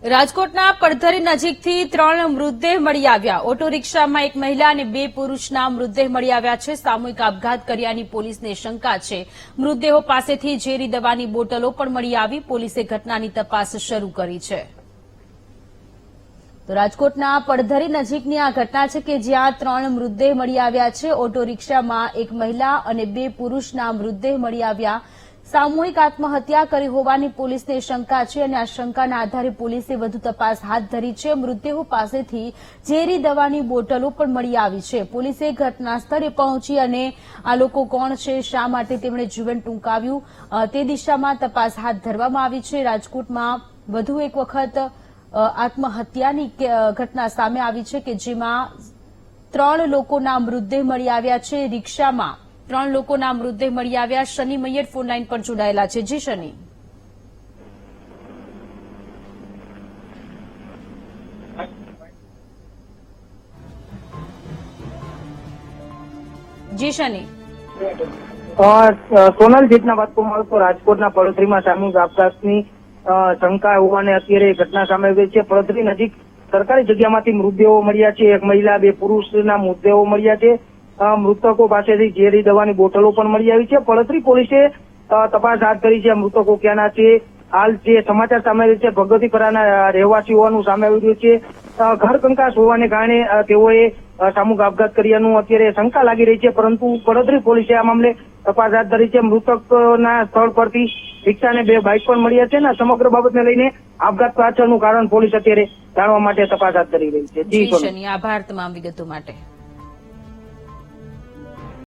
રાજકોટના પડધરી નજીકથી 3 મૃતદેહ મળી આવ્યા। ઓટો રિક્ષામાં એક મહિલા અને 2 પુરુષના મૃતદેહ મળી આવ્યા છે। સામૂહિક આપઘાત કર્યાની પોલીસને શંકા છે। મૃતદેહો પાસેથી ઝેરી દવાની બોટલો પણ મળી આવી। પોલીસે ઘટનાની તપાસ શરૂ કરી છે। તો રાજકોટના પડધરી નજીકની આ ઘટના છે કે જ્યાં 3 મૃતદેહ મળી આવ્યા છે। ઓટો રિક્ષામાં એક મહિલા અને 2 પુરુષના મૃતદેહ મળી આવ્યા। સામૂહિક આત્મહત્યા કરી હોવાની પોલીસને શંકા છે અને આ શંકાના આધારે પોલીસે વધુ તપાસ હાથ ધરી છે। મૃતદેહો પાસેથી ઝેરી દવાની બોટલો પણ મળી આવી છે। પોલીસે ઘટના સ્થળે પહોંચી અને આ લોકો કોણ છે, શા માટે તેમણે જીવન ટૂંકાવ્યું તે દિશામાં તપાસ હાથ ધરવામાં આવી છે। રાજકોટમાં વધુ એક વખત આત્મહત્યાની ઘટના સામે આવી છે કે જેમાં 3 લોકોના મૃતદેહ મળી આવ્યા છે। રિક્ષામાં 3 લોકોના મૃતદેહ મળી આવ્યા। શનિ મૈયર ફોન લાઈન પર જોડાયેલા છે। જી શનિ, જી શનિ। સોનલ જીતના વાત કરવામાં આવે તો રાજકોટના પડધરીમાં સામૂહિક આપઘાતની શંકા હોવાને અત્યારે ઘટના સામે આવી છે। પડધરી નજીક સરકારી જગ્યામાંથી મૃતદેહો મળ્યા છે। એક મહિલા 2 પુરુષના મૃતદેહો મળ્યા છે। મૃતકો પાસેથી ઝેરી દવાની બોટલો પણ મળી આવી છે। પડધરી પોલીસે તપાસ હાથ ધરી છે। મૃતકો ક્યાંના છે, હાલ જે સમાચાર સામે આવ્યા છે ભગવતીપરાના રહેવાસી હોવાનું સામે આવી રહ્યું છે। ઘર કંકાસ હોવાને કારણે તેઓએ સામૂહિક આપઘાત કર્યાનું અત્યારે શંકા લાગી રહી છે, પરંતુ પડધરી પોલીસે આ મામલે તપાસ હાથ ધરી છે। મૃતકના સ્થળ પરથી રિક્ષા અને 2 બાઇક પણ મળ્યા છે અને સમગ્ર બાબતને લઈને આપઘાત પાછળનું કારણ પોલીસ અત્યારે જાણવા માટે તપાસ હાથ ધરી રહી છે। જી શનિ, આભાર તમામ વિગતો માટે।